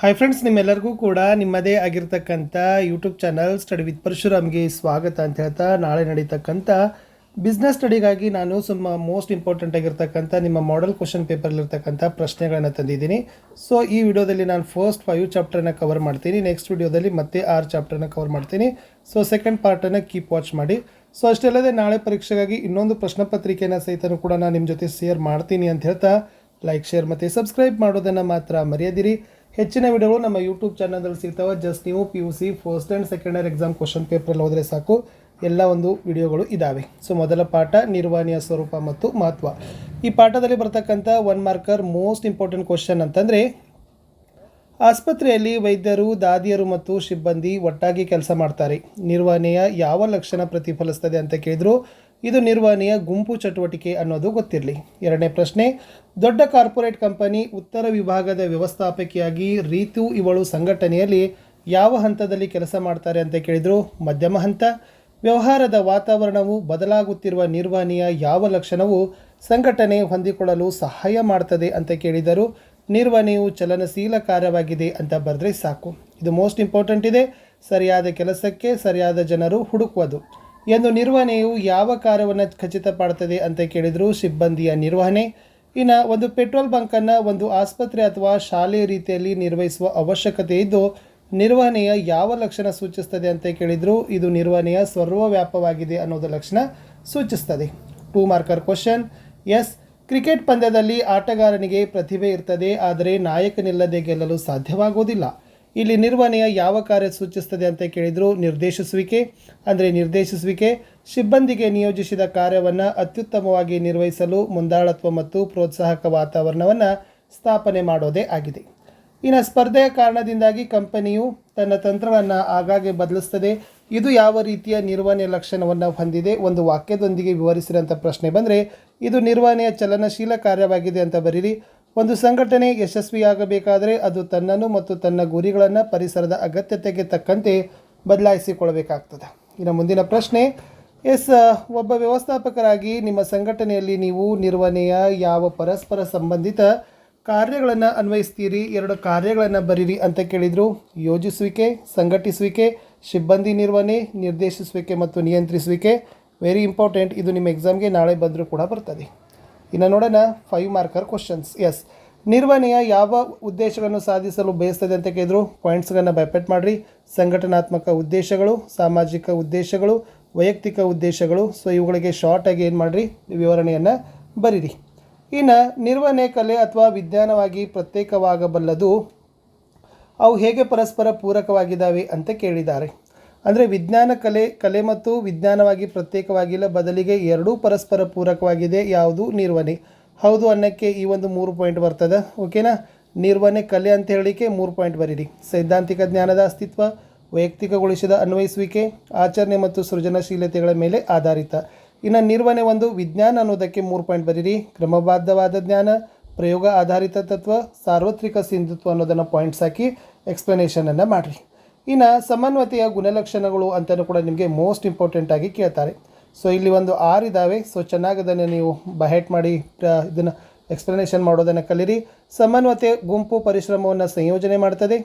Hi friends, ನಿಮ್ಮೆಲ್ಲರಿಗೂ ಕೂಡ ನಿಮ್ಮದೇ ಆಗಿರ್ತಕ್ಕಂಥ ಯೂಟ್ಯೂಬ್ ಚಾನಲ್ ಸ್ಟಡಿ ವಿತ್ ಪರಶುರಾಮ್ಗೆ ಸ್ವಾಗತ ಅಂತ ಹೇಳ್ತಾ, ನಾಳೆ ನಡೀತಕ್ಕಂಥ ಬಿಸ್ನೆಸ್ ಸ್ಟಡಿಗಾಗಿ ನಾನು ಮೋಸ್ಟ್ ಇಂಪಾರ್ಟೆಂಟ್ ಆಗಿರ್ತಕ್ಕಂಥ ನಿಮ್ಮ ಮಾಡೆಲ್ ಕ್ವಶನ್ ಪೇಪರ್ಲಿರ್ತಕ್ಕಂಥ ಪ್ರಶ್ನೆಗಳನ್ನು ತಂದಿದ್ದೀನಿ. ಸೊ ಈ ವಿಡಿಯೋದಲ್ಲಿ ನಾನು ಫಸ್ಟ್ 5 ಚಾಪ್ಟರ್ನ ಕವರ್ ಮಾಡ್ತೀನಿ. ನೆಕ್ಸ್ಟ್ ವಿಡಿಯೋದಲ್ಲಿ ಮತ್ತೆ 6 ಚಾಪ್ಟರ್ನ ಕವರ್ ಮಾಡ್ತೀನಿ. ಸೊ ಸೆಕೆಂಡ್ ಪಾರ್ಟನ್ನು ಕೀಪ್ ವಾಚ್ ಮಾಡಿ. ಸೊ ಅಷ್ಟಲ್ಲದೆ ನಾಳೆ ಪರೀಕ್ಷೆಗಾಗಿ ಇನ್ನೊಂದು ಪ್ರಶ್ನೆ ಪತ್ರಿಕೆಯನ್ನು ಸಹಿತನೂ ಕೂಡ ನಾನು ನಿಮ್ಮ ಜೊತೆ ಶೇರ್ ಮಾಡ್ತೀನಿ ಅಂತ ಹೇಳ್ತಾ, ಲೈಕ್, ಶೇರ್ ಮತ್ತು ಸಬ್ಸ್ಕ್ರೈಬ್ ಮಾಡೋದನ್ನು ಮಾತ್ರ ಮರೆಯದಿರಿ. ಹೆಚ್ಚಿನ ವಿಡಿಯೋಗಳು ನಮ್ಮ ಯೂಟ್ಯೂಬ್ ಚಾನಲ್ದಲ್ಲಿ ಸಿಗ್ತಾವೆ. ಜಸ್ಟ್ ನೀವು PUC first and second year exam question ಪೇಪರಲ್ಲಿ ಹೋದರೆ ಸಾಕು, ಎಲ್ಲ ಒಂದು ವಿಡಿಯೋಗಳು ಇದ್ದಾವೆ. ಸೊ ಮೊದಲ ಪಾಠ ನಿರ್ವಹಣೆಯ ಸ್ವರೂಪ ಮತ್ತು ಮಹತ್ವ. ಈ ಪಾಠದಲ್ಲಿ ಬರ್ತಕ್ಕಂಥ 1 ಮಾರ್ಕರ್ ಮೋಸ್ಟ್ ಇಂಪಾರ್ಟೆಂಟ್ ಕ್ವಶನ್ ಅಂತಂದರೆ, ಆಸ್ಪತ್ರೆಯಲ್ಲಿ ವೈದ್ಯರು, ದಾದಿಯರು ಮತ್ತು ಸಿಬ್ಬಂದಿ ಒಟ್ಟಾಗಿ ಕೆಲಸ ಮಾಡ್ತಾರೆ. ನಿರ್ವಹಣೆಯ ಯಾವ ಲಕ್ಷಣ ಪ್ರತಿಫಲಿಸ್ತದೆ ಅಂತ ಕೇಳಿದ್ರು. ಇದು ನಿರ್ವಹಣೆಯ ಗುಂಪು ಚಟುವಟಿಕೆ ಅನ್ನೋದು ಗೊತ್ತಿರಲಿ. ಎರಡನೇ ಪ್ರಶ್ನೆ, ದೊಡ್ಡ ಕಾರ್ಪೊರೇಟ್ ಕಂಪನಿ ಉತ್ತರ ವಿಭಾಗದ ವ್ಯವಸ್ಥಾಪಕಿಯಾಗಿ ರೀತು ಇವಳು ಸಂಘಟನೆಯಲ್ಲಿ ಯಾವ ಹಂತದಲ್ಲಿ ಕೆಲಸ ಮಾಡ್ತಾರೆ ಅಂತ ಕೇಳಿದರು. ಮಧ್ಯಮ ಹಂತ. ವ್ಯವಹಾರದ ವಾತಾವರಣವು ಬದಲಾಗುತ್ತಿರುವ ನಿರ್ವಹಣೆಯ ಯಾವ ಲಕ್ಷಣವು ಸಂಘಟನೆ ಹೊಂದಿಕೊಳ್ಳಲು ಸಹಾಯ ಮಾಡ್ತದೆ ಅಂತ ಕೇಳಿದರು. ನಿರ್ವಹಣೆಯು ಚಲನಶೀಲ ಕಾರ್ಯವಾಗಿದೆ ಅಂತ ಬರೆದ್ರೆ ಸಾಕು. ಇದು ಮೋಸ್ಟ್ ಇಂಪಾರ್ಟೆಂಟ್ ಇದೆ. ಸರಿಯಾದ ಕೆಲಸಕ್ಕೆ ಸರಿಯಾದ ಜನರು ಹುಡುಕುವುದು ಎಂದು ನಿರ್ವಹಣೆಯು ಯಾವ ಕಾರ್ಯವನ್ನು ಖಚಿತಪಡ್ತದೆ ಅಂತ ಕೇಳಿದರು. ಸಿಬ್ಬಂದಿಯ ನಿರ್ವಹಣೆ. ಇನ್ನು ಒಂದು ಪೆಟ್ರೋಲ್ ಬಂಕನ್ನು ಒಂದು ಆಸ್ಪತ್ರೆ ಅಥವಾ ಶಾಲೆಯ ರೀತಿಯಲ್ಲಿ ನಿರ್ವಹಿಸುವ ಅವಶ್ಯಕತೆ ಇದ್ದು, ನಿರ್ವಹಣೆಯ ಯಾವ ಲಕ್ಷಣ ಸೂಚಿಸ್ತದೆ ಅಂತ ಕೇಳಿದರು. ಇದು ನಿರ್ವಹಣೆಯ ಸರ್ವವ್ಯಾಪವಾಗಿದೆ ಅನ್ನೋದು ಲಕ್ಷಣ ಸೂಚಿಸ್ತದೆ. 2 ಮಾರ್ಕರ್ ಕ್ವಶನ್. ಎಸ್, ಕ್ರಿಕೆಟ್ ಪಂದ್ಯದಲ್ಲಿ ಆಟಗಾರನಿಗೆ ಪ್ರತಿಭೆ ಇರ್ತದೆ, ಆದರೆ ನಾಯಕನಿಲ್ಲದೆ ಗೆಲ್ಲಲು ಸಾಧ್ಯವಾಗುವುದಿಲ್ಲ. ಇಲ್ಲಿ ನಿರ್ವಹಣೆಯ ಯಾವ ಕಾರ್ಯ ಸೂಚಿಸ್ತದೆ ಅಂತ ಕೇಳಿದರು. ನಿರ್ದೇಶಿಸುವಿಕೆ. ಸಿಬ್ಬಂದಿಗೆ ನಿಯೋಜಿಸಿದ ಕಾರ್ಯವನ್ನು ಅತ್ಯುತ್ತಮವಾಗಿ ನಿರ್ವಹಿಸಲು ಮುಂದಾಳತ್ವ ಮತ್ತು ಪ್ರೋತ್ಸಾಹಕ ವಾತಾವರಣವನ್ನು ಸ್ಥಾಪನೆ ಮಾಡೋದೇ ಆಗಿದೆ. ಇನ್ನು ಸ್ಪರ್ಧೆಯ ಕಾರಣದಿಂದಾಗಿ ಕಂಪನಿಯು ತನ್ನ ತಂತ್ರವನ್ನು ಆಗಾಗ್ಗೆ ಬದಲಿಸ್ತದೆ. ಇದು ಯಾವ ರೀತಿಯ ನಿರ್ವಹಣೆಯ ಲಕ್ಷಣವನ್ನು ಹೊಂದಿದೆ? ಒಂದು ವಾಕ್ಯದೊಂದಿಗೆ ವಿವರಿಸಿದಂಥ ಪ್ರಶ್ನೆ ಬಂದರೆ, ಇದು ನಿರ್ವಹಣೆಯ ಚಲನಶೀಲ ಕಾರ್ಯವಾಗಿದೆ ಅಂತ ಬರೀರಿ. ಒಂದು ಸಂಘಟನೆ ಯಶಸ್ವಿಯಾಗಬೇಕಾದರೆ ಅದು ತನ್ನನ್ನು ಮತ್ತು ತನ್ನ ಗುರಿಗಳನ್ನು ಪರಿಸರದ ಅಗತ್ಯತೆಗೆ ತಕ್ಕಂತೆ ಬದಲಾಯಿಸಿಕೊಳ್ಳಬೇಕಾಗ್ತದೆ. ಇನ್ನು ಮುಂದಿನ ಪ್ರಶ್ನೆ, ಒಬ್ಬ ವ್ಯವಸ್ಥಾಪಕರಾಗಿ ನಿಮ್ಮ ಸಂಘಟನೆಯಲ್ಲಿ ನೀವು ನಿರ್ವಹಣೆಯ ಯಾವ ಪರಸ್ಪರ ಸಂಬಂಧಿತ ಕಾರ್ಯಗಳನ್ನು ಅನ್ವಯಿಸ್ತೀರಿ? 2 ಕಾರ್ಯಗಳನ್ನು ಬರೀರಿ ಅಂತ ಕೇಳಿದರು. ಯೋಜಿಸುವಿಕೆ, ಸಂಘಟಿಸುವಿಕೆ, ಸಿಬ್ಬಂದಿ ನಿರ್ವಹಣೆ, ನಿರ್ದೇಶಿಸುವಿಕೆ ಮತ್ತು ನಿಯಂತ್ರಿಸುವಿಕೆ. Very important. ಇದು ನಿಮ್ಮ ಎಕ್ಸಾಮ್ಗೆ ನಾಳೆ ಬಂದರೂ ಕೂಡ ಬರ್ತದೆ. ಇನ್ನು ನೋಡೋಣ 5 ಮಾರ್ಕರ್ ಕ್ವಶನ್ಸ್. ಎಸ್, ನಿರ್ವಹಣೆಯ ಯಾವ ಉದ್ದೇಶಗಳನ್ನು ಸಾಧಿಸಲು ಬಯಸ್ತದೆ ಅಂತ ಕೇಳಿದ್ರು. ಪಾಯಿಂಟ್ಸ್ಗಳನ್ನು ಬೈಪೆಟ್ ಮಾಡಿರಿ. ಸಂಘಟನಾತ್ಮಕ ಉದ್ದೇಶಗಳು, ಸಾಮಾಜಿಕ ಉದ್ದೇಶಗಳು, ವೈಯಕ್ತಿಕ ಉದ್ದೇಶಗಳು. ಸೊ ಇವುಗಳಿಗೆ ಶಾರ್ಟಾಗಿ ಏನು ಮಾಡಿರಿ, ವಿವರಣೆಯನ್ನು ಬರೀರಿ. ಇನ್ನು ನಿರ್ವಹಣೆ ಕಲೆ ಅಥವಾ ವಿಜ್ಞಾನವಾಗಿ ಪ್ರತ್ಯೇಕವಾಗಬಲ್ಲದು. ಅವು ಹೇಗೆ ಪರಸ್ಪರ ಪೂರಕವಾಗಿದ್ದಾವೆ ಅಂತ ಕೇಳಿದ್ದಾರೆ. ಅಂದರೆ ವಿಜ್ಞಾನ ಕಲೆ ಮತ್ತು ವಿಜ್ಞಾನವಾಗಿ ಪ್ರತ್ಯೇಕವಾಗಿಲ್ಲ, ಬದಲಿಗೆ ಎರಡೂ ಪರಸ್ಪರ ಪೂರಕವಾಗಿದೆ. ಯಾವುದು? ನಿರ್ವಹಣೆ. ಹೌದು ಅನ್ನೋಕ್ಕೆ ಈ ಒಂದು 3 ಪಾಯಿಂಟ್ ಬರ್ತದೆ. ಓಕೆನಾ? ನಿರ್ವಹಣೆ ಕಲೆ ಅಂತ ಹೇಳಲಿಕ್ಕೆ 3 ಪಾಯಿಂಟ್ ಬರೀರಿ. ಸೈದ್ಧಾಂತಿಕ ಜ್ಞಾನದ ಅಸ್ತಿತ್ವ, ವೈಯಕ್ತಿಕಗೊಳಿಸಿದ ಅನ್ವಯಿಸುವಿಕೆ, ಆಚರಣೆ ಮತ್ತು ಸೃಜನಶೀಲತೆಗಳ ಮೇಲೆ ಆಧಾರಿತ. ಇನ್ನು ನಿರ್ವಹಣೆ ಒಂದು ವಿಜ್ಞಾನ ಅನ್ನೋದಕ್ಕೆ 3 ಪಾಯಿಂಟ್ ಬರೀರಿ. ಕ್ರಮಬದ್ಧವಾದ ಜ್ಞಾನ, ಪ್ರಯೋಗ ಆಧಾರಿತ ತತ್ವ, ಸಾರ್ವತ್ರಿಕ ಸಿಂಧುತ್ವ ಅನ್ನೋದನ್ನು ಪಾಯಿಂಟ್ಸ್ ಹಾಕಿ ಎಕ್ಸ್ಪ್ಲನೇಷನನ್ನು ಮಾಡಿರಿ. ಇನ್ನು ಸಮನ್ವತೆಯ ಗುಣಲಕ್ಷಣಗಳು ಅಂತಲೂ ಕೂಡ ನಿಮಗೆ ಮೋಸ್ಟ್ ಇಂಪಾರ್ಟೆಂಟಾಗಿ ಕೇಳ್ತಾರೆ. ಸೊ ಇಲ್ಲಿ ಒಂದು 6 ಇದ್ದಾವೆ. ಸೊ ಚೆನ್ನಾಗಿ ಅದನ್ನು ನೀವು ಬಹೆಟ್ ಮಾಡಿ ಇದನ್ನು ಎಕ್ಸ್ಪ್ಲನೇಷನ್ ಮಾಡೋದನ್ನು ಕಲಿರಿ. ಸಮನ್ವತೆ ಗುಂಪು ಪರಿಶ್ರಮವನ್ನು ಸಂಯೋಜನೆ ಮಾಡ್ತದೆ.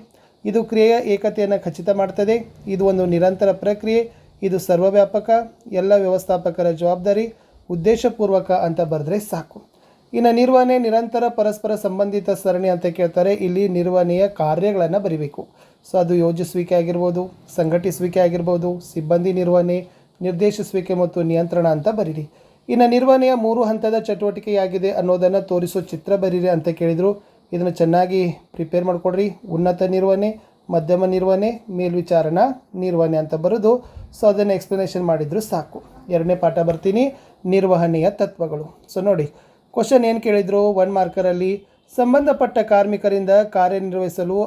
ಇದು ಕ್ರಿಯೆಯ ಏಕತೆಯನ್ನು ಖಚಿತ ಮಾಡ್ತದೆ. ಇದು ಒಂದು ನಿರಂತರ ಪ್ರಕ್ರಿಯೆ. ಇದು ಸರ್ವವ್ಯಾಪಕ. ಎಲ್ಲ ವ್ಯವಸ್ಥಾಪಕರ ಜವಾಬ್ದಾರಿ. ಉದ್ದೇಶಪೂರ್ವಕ ಅಂತ ಬರೆದ್ರೆ ಸಾಕು. ಇನ್ನು ನಿರ್ವಹಣೆ ನಿರಂತರ ಪರಸ್ಪರ ಸಂಬಂಧಿತ ಸರಣಿ ಅಂತ ಕೇಳ್ತಾರೆ. ಇಲ್ಲಿ ನಿರ್ವಹಣೆಯ ಕಾರ್ಯಗಳನ್ನು ಬರೀಬೇಕು. ಸೊ ಅದು ಯೋಜಿಸುವಿಕೆ ಆಗಿರ್ಬೋದು, ಸಂಘಟಿಸುವಿಕೆ ಆಗಿರ್ಬೋದು, ಸಿಬ್ಬಂದಿ ನಿರ್ವಹಣೆ, ನಿರ್ದೇಶಿಸುವಿಕೆ ಮತ್ತು ನಿಯಂತ್ರಣ ಅಂತ ಬರೀರಿ. ಇನ್ನು ನಿರ್ವಹಣೆಯ 3 ಹಂತದ ಚಟುವಟಿಕೆಯಾಗಿದೆ ಅನ್ನೋದನ್ನು ತೋರಿಸೋ ಚಿತ್ರ ಬರೀರಿ ಅಂತ ಕೇಳಿದರು. ಇದನ್ನು ಚೆನ್ನಾಗಿ ಪ್ರಿಪೇರ್ ಮಾಡಿಕೊಡ್ರಿ. ಉನ್ನತ ನಿರ್ವಹಣೆ, ಮಧ್ಯಮ ನಿರ್ವಹಣೆ, ಮೇಲ್ವಿಚಾರಣಾ ನಿರ್ವಹಣೆ ಅಂತ ಬರೋದು. ಸೊ ಅದನ್ನು ಎಕ್ಸ್ಪ್ಲನೇಷನ್ ಮಾಡಿದ್ರು ಸಾಕು. 2ನೇ ಪಾಠ ಬರ್ತೀನಿ, ನಿರ್ವಹಣೆಯ ತತ್ವಗಳು. ಸೊ ನೋಡಿ, ಕ್ವಶನ್ ಏನು ಕೇಳಿದರು 1 ಮಾರ್ಕರಲ್ಲಿ. ಸಂಬಂಧಪಟ್ಟ ಕಾರ್ಮಿಕರಿಂದ ಕಾರ್ಯನಿರ್ವಹಿಸಲು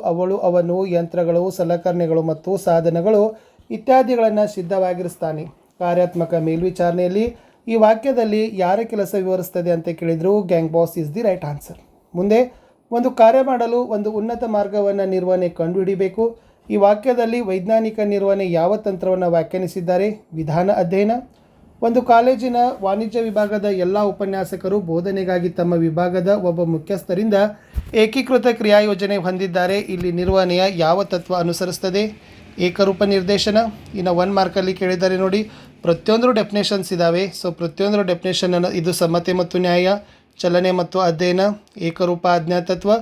ಅವನು ಯಂತ್ರಗಳು, ಸಲಕರಣೆಗಳು ಮತ್ತು ಸಾಧನಗಳು ಇತ್ಯಾದಿಗಳನ್ನು ಸಿದ್ಧವಾಗಿರಿಸ್ತಾನೆ. ಕಾರ್ಯಾತ್ಮಕ ಮೇಲ್ವಿಚಾರಣೆಯಲ್ಲಿ ಈ ವಾಕ್ಯದಲ್ಲಿ ಯಾರ ಕೆಲಸ ವಿವರಿಸ್ತದೆ ಅಂತ ಕೇಳಿದರು. Gang boss is the right answer. ಮುಂದೆ, ಒಂದು ಕಾರ್ಯ ಮಾಡಲು ಒಂದು ಉನ್ನತ ಮಾರ್ಗವನ್ನು ನಿರ್ವಹಣೆ ಕಂಡುಹಿಡಿಬೇಕು. ಈ ವಾಕ್ಯದಲ್ಲಿ ವೈಜ್ಞಾನಿಕ ನಿರ್ವಹಣೆ ಯಾವ ತಂತ್ರವನ್ನು ವ್ಯಾಖ್ಯಾನಿಸಿದ್ದಾರೆ. ವಿಧಾನ ಅಧ್ಯಯನ. ಒಂದು ಕಾಲೇಜಿನ ವಾಣಿಜ್ಯ ವಿಭಾಗದ ಎಲ್ಲ ಉಪನ್ಯಾಸಕರು ಬೋಧನೆಗಾಗಿ ತಮ್ಮ ವಿಭಾಗದ ಒಬ್ಬ ಮುಖ್ಯಸ್ಥರಿಂದ ಏಕೀಕೃತ ಕ್ರಿಯಾಯೋಜನೆ ಹೊಂದಿದ್ದಾರೆ. ಇಲ್ಲಿ ನಿರ್ವಹಣೆಯ ಯಾವ ತತ್ವ ಅನುಸರಿಸ್ತದೆ? ಏಕರೂಪ ನಿರ್ದೇಶನ. ಇನ್ನು 1 ಮಾರ್ಕಲ್ಲಿ ಕೇಳಿದ್ದಾರೆ ನೋಡಿ, ಪ್ರತಿಯೊಂದು ಡೆಫಿನೇಷನ್ಸ್ ಇದ್ದಾವೆ. ಸೊ ಪ್ರತಿಯೊಂದು ಡೆಫಿನೇಷನ್ ಇದು ಸಮತೆ ಮತ್ತು ನ್ಯಾಯ, ಚಲನೆ ಮತ್ತು ಅಧ್ಯಯನ, ಏಕರೂಪ ಆಜ್ಞಾ ತತ್ವ,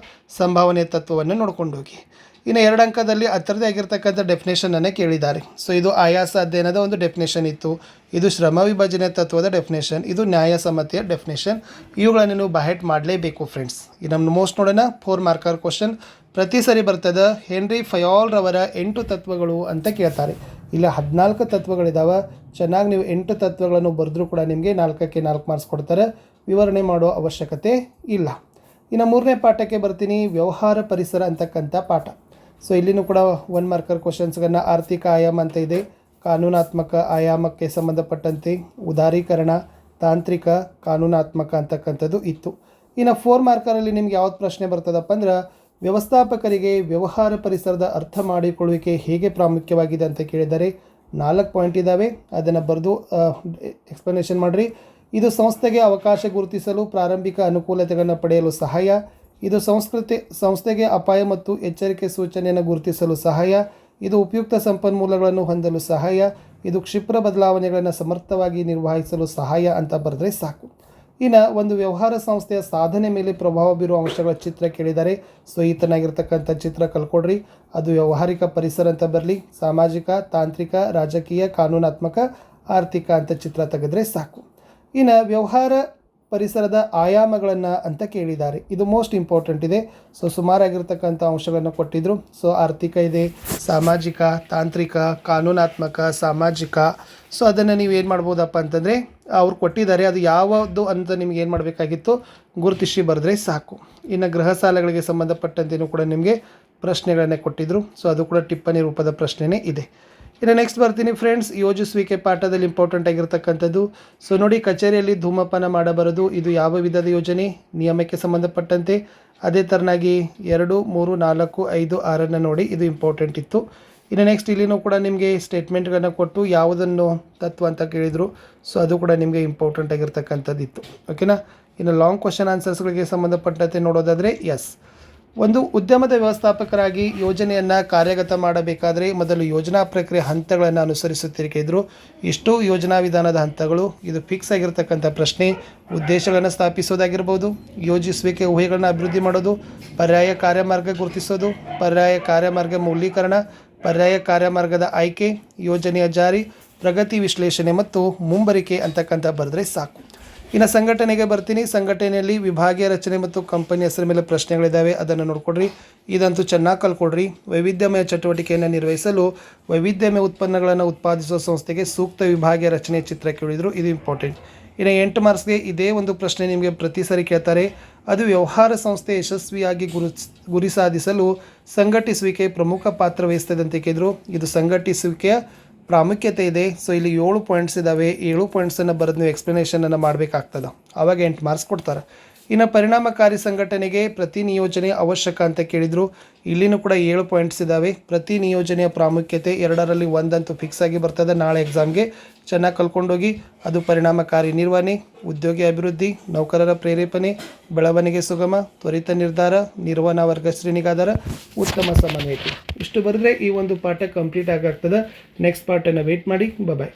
ಸಂಭಾವನೆ ತತ್ವವನ್ನು ನೋಡ್ಕೊಂಡು ಹೋಗಿ. ಇನ್ನು 2 ಅಂಕದಲ್ಲಿ ಅದರದೇ ಆಗಿರ್ತಕ್ಕಂಥ ಡೆಫಿನೇಷನನ್ನೇ ಕೇಳಿದ್ದಾರೆ. ಸೊ ಇದು ಆಯಾಸ ಅಧ್ಯಯನದ ಒಂದು ಡೆಫಿನೇಷನ್ ಇತ್ತು, ಇದು ಶ್ರಮ ವಿಭಜನೆ ತತ್ವದ ಡೆಫಿನೇಷನ್, ಇದು ನ್ಯಾಯ ಸಮತೆಯ ಡೆಫಿನೇಷನ್. ಇವುಗಳನ್ನು ನೀವು ಬಹೆಟ್ ಮಾಡಲೇಬೇಕು ಫ್ರೆಂಡ್ಸ್. ಇನ್ನು ನಮ್ಮ ಮೋಸ್ಟ್ ನೋಡೋಣ 4 ಮಾರ್ಕರ್ ಕ್ವಶನ್. ಪ್ರತಿ ಸರಿ ಬರ್ತದೆ ಹೆನ್ರಿ ಫಯಾಲ್ ರವರ 8 ತತ್ವಗಳು ಅಂತ ಕೇಳ್ತಾರೆ. ಇಲ್ಲಿ 14 ತತ್ವಗಳಿದ್ದಾವೆ. ಚೆನ್ನಾಗಿ ನೀವು 8 ತತ್ವಗಳನ್ನು ಬರೆದ್ರೂ ಕೂಡ ನಿಮಗೆ 4ಕ್ಕೆ 4 ಮಾರ್ಕ್ಸ್ ಕೊಡ್ತಾರೆ. ವಿವರಣೆ ಮಾಡೋ ಅವಶ್ಯಕತೆ ಇಲ್ಲ. ಇನ್ನು 3ನೇ ಪಾಠಕ್ಕೆ ಬರ್ತೀನಿ, ವ್ಯವಹಾರ ಪರಿಸರ ಅಂತಕ್ಕಂಥ ಪಾಠ. ಸೊ ಇಲ್ಲಿನೂ ಕೂಡ 1 ಮಾರ್ಕರ್ ಕ್ವಶನ್ಸ್ಗಳನ್ನ ಆರ್ಥಿಕ ಆಯಾಮ ಅಂತ ಇದೆ, ಕಾನೂನಾತ್ಮಕ ಆಯಾಮಕ್ಕೆ ಸಂಬಂಧಪಟ್ಟಂತೆ ಉದಾರೀಕರಣ, ತಾಂತ್ರಿಕ, ಕಾನೂನಾತ್ಮಕ ಅಂತಕ್ಕಂಥದ್ದು ಇತ್ತು. ಇನ್ನು 4 ಮಾರ್ಕರಲ್ಲಿ ನಿಮ್ಗೆ ಯಾವ್ದು ಪ್ರಶ್ನೆ ಬರ್ತದಪ್ಪ ಅಂದ್ರೆ, ವ್ಯವಸ್ಥಾಪಕರಿಗೆ ವ್ಯವಹಾರ ಪರಿಸರದ ಅರ್ಥ ಮಾಡಿಕೊಳ್ಳುವಿಕೆ ಹೇಗೆ ಪ್ರಾಮುಖ್ಯವಾಗಿದೆ ಅಂತ ಕೇಳಿದರೆ 4 ಪಾಯಿಂಟ್ ಇದ್ದಾವೆ. ಅದನ್ನು ಬರೆದು ಎಕ್ಸ್ಪ್ಲನೇಷನ್ ಮಾಡಿರಿ. ಇದು ಸಂಸ್ಥೆಗೆ ಅವಕಾಶ ಗುರುತಿಸಲು ಪ್ರಾರಂಭಿಕ ಅನುಕೂಲತೆಗಳನ್ನು ಪಡೆಯಲು ಸಹಾಯ, ಇದು ಸಂಸ್ಥೆಗೆ ಅಪಾಯ ಮತ್ತು ಎಚ್ಚರಿಕೆ ಸೂಚನೆಯನ್ನು ಗುರುತಿಸಲು ಸಹಾಯ, ಇದು ಉಪಯುಕ್ತ ಸಂಪನ್ಮೂಲಗಳನ್ನು ಹೊಂದಲು ಸಹಾಯ, ಇದು ಕ್ಷಿಪ್ರ ಬದಲಾವಣೆಗಳನ್ನು ಸಮರ್ಥವಾಗಿ ನಿರ್ವಹಿಸಲು ಸಹಾಯ ಅಂತ ಬರೆದ್ರೆ ಸಾಕು. ಇನ್ನು ಒಂದು ವ್ಯವಹಾರ ಸಂಸ್ಥೆಯ ಸಾಧನೆ ಮೇಲೆ ಪ್ರಭಾವ ಬೀರುವ ಅಂಶಗಳ ಚಿತ್ರ ಕೇಳಿದ್ದಾರೆ. ಸೊ ಈತನಾಗಿರ್ತಕ್ಕಂಥ ಚಿತ್ರ ಕಲ್ಕೊಡ್ರಿ. ಅದು ವ್ಯಾವಹಾರಿಕ ಪರಿಸರ ಅಂತ ಬರಲಿ, ಸಾಮಾಜಿಕ, ತಾಂತ್ರಿಕ, ರಾಜಕೀಯ, ಕಾನೂನಾತ್ಮಕ, ಆರ್ಥಿಕ ಅಂತ ಚಿತ್ರ ತೆಗೆದ್ರೆ ಸಾಕು. ಇನ್ನು ವ್ಯವಹಾರ ಪರಿಸರದ ಆಯಾಮಗಳನ್ನು ಅಂತ ಕೇಳಿದ್ದಾರೆ. ಇದು ಮೋಸ್ಟ್ ಇಂಪಾರ್ಟೆಂಟ್ ಇದೆ. ಸೊ ಸುಮಾರಾಗಿರ್ತಕ್ಕಂಥ ಅಂಶಗಳನ್ನು ಕೊಟ್ಟಿದ್ದರು. ಸೊ ಆರ್ಥಿಕ ಇದೆ, ಸಾಮಾಜಿಕ, ತಾಂತ್ರಿಕ, ಕಾನೂನಾತ್ಮಕ, ಸಾಮಾಜಿಕ. ಸೊ ಅದನ್ನು ನೀವು ಏನು ಮಾಡ್ಬೋದಪ್ಪ ಅಂತಂದರೆ ಅವ್ರು ಕೊಟ್ಟಿದ್ದಾರೆ, ಅದು ಯಾವುದು ಅಂತ ನಿಮ್ಗೆ ಏನು ಮಾಡಬೇಕಾಗಿತ್ತು ಗುರುತಿಸಿ ಬರೆದ್ರೆ ಸಾಕು. ಇನ್ನು ಗೃಹ ಸಾಲಗಳಿಗೆ ಸಂಬಂಧಪಟ್ಟಂತೆಯೂ ಕೂಡ ನಿಮಗೆ ಪ್ರಶ್ನೆಗಳನ್ನೇ ಕೊಟ್ಟಿದ್ದರು. ಸೊ ಅದು ಕೂಡ ಟಿಪ್ಪಣಿ ರೂಪದ ಪ್ರಶ್ನೆಯೇ ಇದೆ. ಇನ್ನು ನೆಕ್ಸ್ಟ್ ಬರ್ತೀನಿ ಫ್ರೆಂಡ್ಸ್, ಯೋಜಿಸುವಿಕೆ ಪಾಠದಲ್ಲಿ ಇಂಪಾರ್ಟೆಂಟ್ ಆಗಿರ್ತಕ್ಕಂಥದ್ದು. ಸೊ ನೋಡಿ, ಕಚೇರಿಯಲ್ಲಿ ಧೂಮಪಾನ ಮಾಡಬಾರದು, ಇದು ಯಾವ ವಿಧದ ಯೋಜನೆ? ನಿಯಮಕ್ಕೆ ಸಂಬಂಧಪಟ್ಟಂತೆ. ಅದೇ ಥರನಾಗಿ 2, 3, 4, 5, 6 ನೋಡಿ, ಇದು ಇಂಪಾರ್ಟೆಂಟ್ ಇತ್ತು. ಇನ್ನು ನೆಕ್ಸ್ಟ್ ಇಲ್ಲಿನೂ ಕೂಡ ನಿಮಗೆ ಸ್ಟೇಟ್ಮೆಂಟ್ಗಳನ್ನು ಕೊಟ್ಟು ಯಾವುದನ್ನು ತತ್ವ ಅಂತ ಕೇಳಿದರು. ಸೊ ಅದು ಕೂಡ ನಿಮಗೆ ಇಂಪಾರ್ಟೆಂಟ್ ಆಗಿರ್ತಕ್ಕಂಥದ್ದು ಇತ್ತು. ಓಕೆನಾ. ಇನ್ನು ಲಾಂಗ್ ಕ್ವಶನ್ ಆನ್ಸರ್ಸ್ಗಳಿಗೆ ಸಂಬಂಧಪಟ್ಟಂತೆ ನೋಡೋದಾದರೆ, ಎಸ್, ಒಂದು ಉದ್ಯಮದ ವ್ಯವಸ್ಥಾಪಕರಾಗಿ ಯೋಜನೆಯನ್ನು ಕಾರ್ಯಗತ ಮಾಡಬೇಕಾದರೆ ಮೊದಲು ಯೋಜನಾ ಪ್ರಕ್ರಿಯೆ ಹಂತಗಳನ್ನು ಅನುಸರಿಸುತ್ತಿರಿಕೆಯಿದ್ರು. ಇಷ್ಟು ಯೋಜನಾ ವಿಧಾನದ ಹಂತಗಳು. ಇದು ಫಿಕ್ಸ್ ಆಗಿರ್ತಕ್ಕಂಥ ಪ್ರಶ್ನೆ. ಉದ್ದೇಶಗಳನ್ನು ಸ್ಥಾಪಿಸೋದಾಗಿರ್ಬೋದು, ಯೋಜಿಸುವಿಕೆ ಊಹೆಗಳನ್ನು ಅಭಿವೃದ್ಧಿ ಮಾಡೋದು, ಪರ್ಯಾಯ ಕಾರ್ಯಮಾರ್ಗ ಗುರುತಿಸೋದು, ಪರ್ಯಾಯ ಕಾರ್ಯಮಾರ್ಗ ಮೌಲ್ಯೀಕರಣ, ಪರ್ಯಾಯ ಕಾರ್ಯಮಾರ್ಗದ ಆಯ್ಕೆ, ಯೋಜನೆಯ ಜಾರಿ, ಪ್ರಗತಿ ವಿಶ್ಲೇಷಣೆ ಮತ್ತು ಮುಂಬರಿಕೆ ಅಂತಕ್ಕಂಥ ಬರೆದ್ರೆ ಸಾಕು. ಇನ್ನು ಸಂಘಟನೆಗೆ ಬರ್ತೀನಿ. ಸಂಘಟನೆಯಲ್ಲಿ ವಿಭಾಗೀಯ ರಚನೆ ಮತ್ತು ಕಂಪನಿ ಹೆಸರ ಮೇಲೆ ಪ್ರಶ್ನೆಗಳಿದ್ದಾವೆ, ಅದನ್ನು ನೋಡ್ಕೊಡ್ರಿ. ಇದಂತೂ ಚೆನ್ನಾಗಿ ಕಲ್ಕೊಡ್ರಿ. ವೈವಿಧ್ಯಮಯ ಚಟುವಟಿಕೆಯನ್ನು ನಿರ್ವಹಿಸಲು ವೈವಿಧ್ಯಮಯ ಉತ್ಪನ್ನಗಳನ್ನು ಉತ್ಪಾದಿಸುವ ಸಂಸ್ಥೆಗೆ ಸೂಕ್ತ ವಿಭಾಗೀಯ ರಚನೆ ಚಿತ್ರ ಕೇಳಿದರು. ಇದು ಇಂಪಾರ್ಟೆಂಟ್. ಇನ್ನು 8 ಮಾರ್ಕ್ಸ್ಗೆ ಇದೇ ಒಂದು ಪ್ರಶ್ನೆ ನಿಮಗೆ ಪ್ರತಿ ಸರಿ ಕೇಳ್ತಾರೆ. ಅದು ವ್ಯವಹಾರ ಸಂಸ್ಥೆ ಯಶಸ್ವಿಯಾಗಿ ಗುರಿ ಸಾಧಿಸಲು ಸಂಘಟಿಸುವಿಕೆ ಪ್ರಮುಖ ಪಾತ್ರ ವಹಿಸ್ತದೆ ಅಂತ ಕೇಳಿದರು. ಇದು ಸಂಘಟಿಸುವಿಕೆಯ ಪ್ರಾಮುಖ್ಯತೆ ಇದೆ. ಸೊ ಇಲ್ಲಿ 7 ಪಾಯಿಂಟ್ಸ್ ಇದ್ದಾವೆ. 7 ಪಾಯಿಂಟ್ಸನ್ನು ಬರೆದು ನೀವು ಎಕ್ಸ್ಪ್ಲನೇಷನನ್ನು ಮಾಡಬೇಕಾಗ್ತದೆ, ಆವಾಗ 8 ಮಾರ್ಕ್ಸ್ ಕೊಡ್ತಾರೆ. ಇನ್ನು ಪರಿಣಾಮಕಾರಿ ಸಂಘಟನೆಗೆ ಪ್ರತಿ ನಿಯೋಜನೆ ಅವಶ್ಯಕ ಅಂತ ಕೇಳಿದರು. ಇಲ್ಲಿನೂ ಕೂಡ 7 ಪಾಯಿಂಟ್ಸ್ ಇದ್ದಾವೆ. ಪ್ರತಿ ನಿಯೋಜನೆಯ ಪ್ರಾಮುಖ್ಯತೆ 2ರಲ್ಲಿ 1 ಅಂತೂ ಫಿಕ್ಸ್ ಆಗಿ ಬರ್ತದೆ. ನಾಳೆ ಎಕ್ಸಾಮ್ಗೆ ಚೆನ್ನಾಗಿ ಕಲ್ಕೊಂಡೋಗಿ. ಅದು ಪರಿಣಾಮಕಾರಿ ನಿರ್ವಹಣೆ, ಉದ್ಯೋಗಿ ಅಭಿವೃದ್ಧಿ, ನೌಕರರ ಪ್ರೇರೇಪಣೆ, ಬೆಳವಣಿಗೆ ಸುಗಮ, ತ್ವರಿತ ನಿರ್ಧಾರ, ನಿರ್ವಹಣಾ ವರ್ಗ ಶ್ರೇಣಿಗಾಧಾರ, ಉತ್ತಮ ಸಮನ್ವಯತೆ. ಇಷ್ಟು ಬರೆದ್ರೆ ಈ ಒಂದು ಪಾಠ ಕಂಪ್ಲೀಟ್ ಆಗಾಗ್ತದೆ. ನೆಕ್ಸ್ಟ್ ಪಾರ್ಟನ್ನು ವೇಟ್ ಮಾಡಿ. ಬಾಯ್.